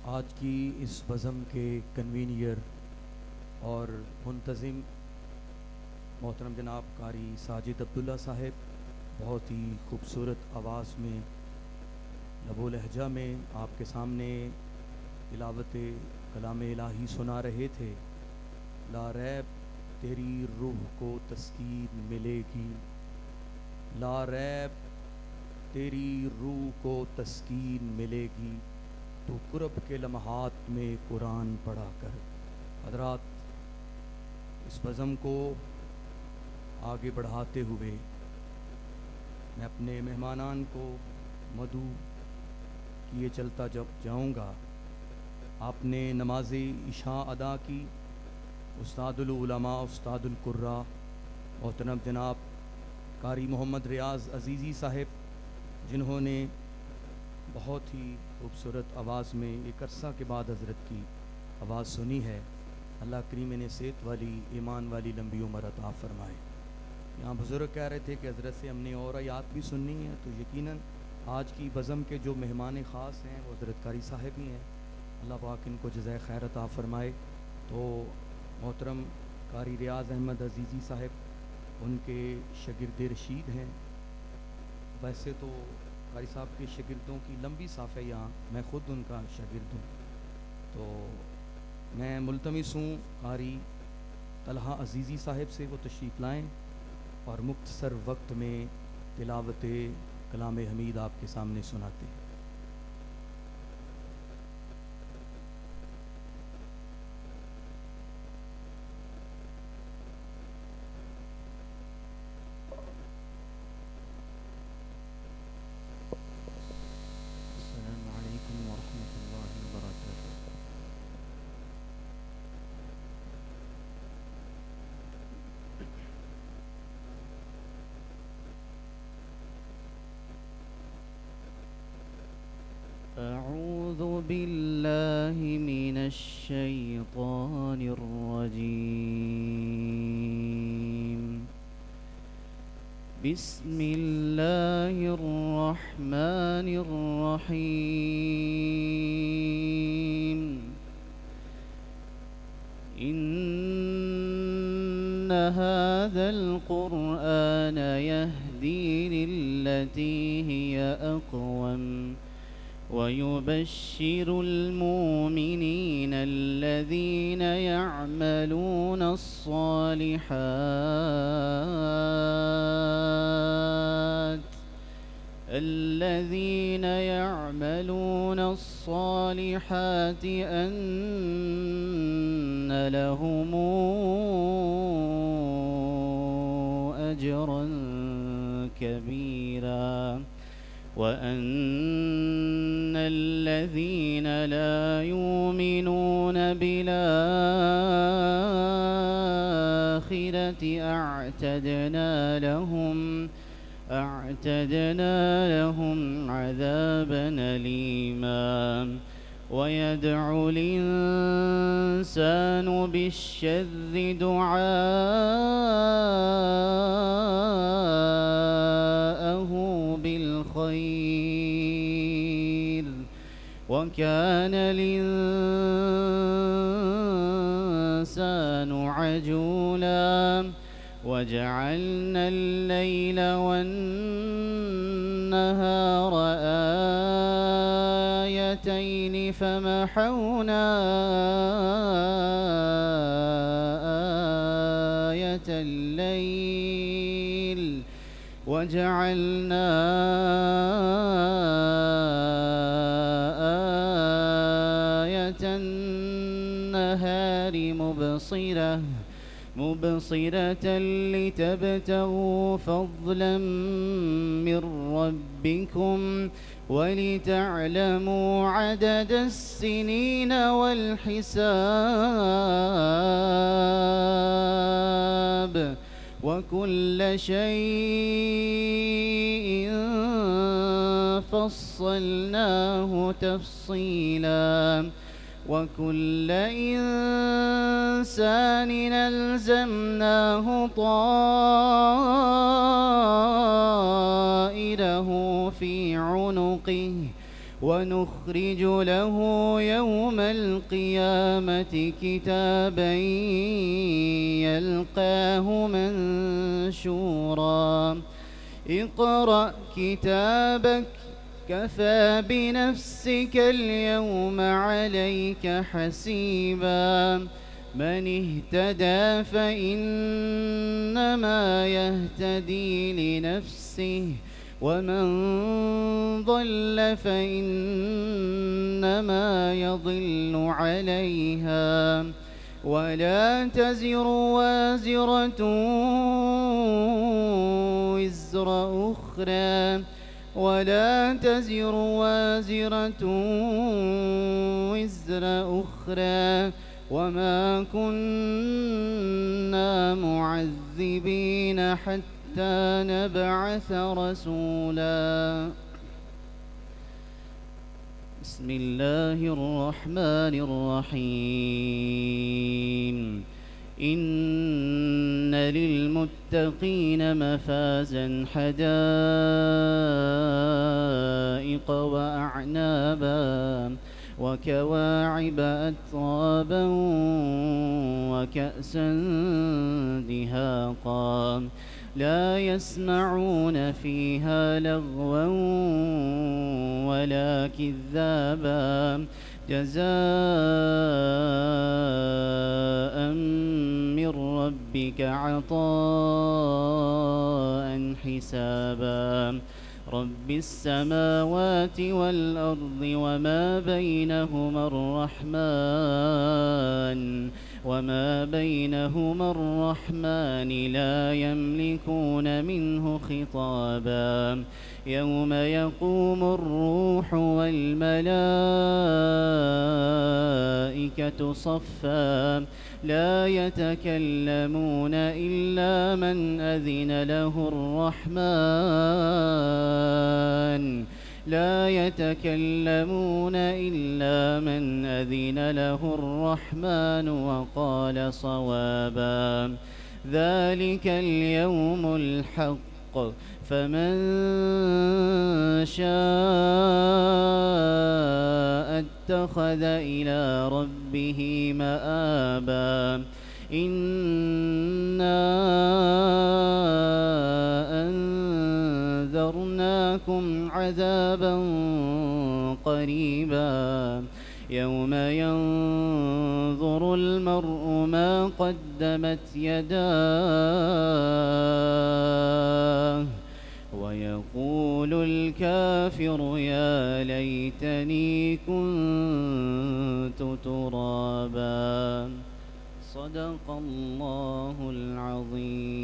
आज की इस बज़म के कन्वीनियर और मुंतज़िम मोहतरम जनाब कारी साजिद अब्दुल्ला साहब बहुत ही खूबसूरत आवाज़ में लबो लहजा में आपके सामने तिलावत कलाम इलाही सुना रहे थे। ला रैब तेरी रूह को तस्कीन मिलेगी, ला रैब तेरी रूह को तस्कीन मिलेगी, तो कुर्ब के लम्हात में कुरान पढ़ा कर। हज़रात, इस बज़म को आगे बढ़ाते हुए मैं अपने मेहमानान को मधु किए चलता जब जाऊँगा। आपने नमाज इशा अदा की। उस्तादुल उलमा उस्तादुल कुर्रा मोहतरम जनाब कारी मोहम्मद रियाज़ अज़ीज़ी साहब, जिन्होंने बहुत ही खूबसूरत आवाज़ में एक अरसा के बाद हज़रत की आवाज़ सुनी है। अल्लाह करीम ने सेहत वाली ईमान वाली लंबी उम्र अता फ़रमाए। यहाँ बुज़ुर्ग कह रहे थे कि हज़रत से हमने और आयात भी सुननी है, तो यकीनन आज की बज़म के जो मेहमान ख़ास हैं वो हज़रत कारी साहब ही हैं। अल्लाह पाक इनको जज़ाए खैर अता फ़रमाए। तो मोहतरम कारी रियाज़ अहमद अज़ीज़ी साहब उनके शागिर्द रशीद हैं। वैसे तो कारी साहब के शागिर्दों की लंबी साफ़ है यहाँ, मैं ख़ुद उनका शागिर्द हूँ। तो मैं मुल्तमिस हूँ कारी तलहा अज़ीज़ी साहब से वो तशरीफ़ लाएँ और मुख्तसर वक्त में तिलावत कलाम हमीद आपके सामने सुनाते हैं। अस्सलामु अलैकुम वरहमतुल्लाहि वबरकातुहू। أعوذ بالله من الشيطان الرجيم. بسم الله الرحمن الرحيم. إن هذا القرآن يهدي للتي هي أقوم ويبشر المؤمنين الذين يعملون الصالحات أن لهم أجرا كبيرا، وأن الذين لا يؤمنون بالآخرة أعتدنا لهم عذابا أليما. ويدعو الإنسان بالشر دعاءه بالخير، وكان الإنسان عجولا. وجعلنا الليل والنهار آيتين فمحونا آية الليل وجعلنا آية النهار مبصرة لتبتغوا فضلا من ربكم ولتعلموا عدد السنين والحساب، وكل شيء فصلناه تفصيلا. وكل إنسان ألزمناه طائره في عنقه ونخرج له يوم القيامة كتابا يلقاه منشورا اقرأ كتابك كفى بنفسك اليوم عليك حسيبا من اهتدى فإنما يهتدي لنفسه ومن ضل فإنما يضل عليها ولا تزر وازرة وزر أخرى وما كنا معذبين حتى نبعث رسولا. بسم الله الرحمن الرحيم. إن للمتقين مفازا حدائق وأعنابا وكواعب أترابا وكأسا دهاقا لا يسمعون فيها لغوا ولا كذابا جزاء من ربك عطاء حسابا رب السماوات والأرض وما بينهما الرحمن لا يملكون منه خطابا يوم يقوم الروح والملائكة صفا لا يتكلمون إلا من أذن له الرحمن وقال صوابا ذلك اليوم الحق فمن شاء اتخذ إلى ربه مآبا إنا أنذرناكم عذابا قريبا يوم ينظر المرء ما قدمت يداه ويقول الكافر يا ليتني كنت ترابا. صدق الله العظيم.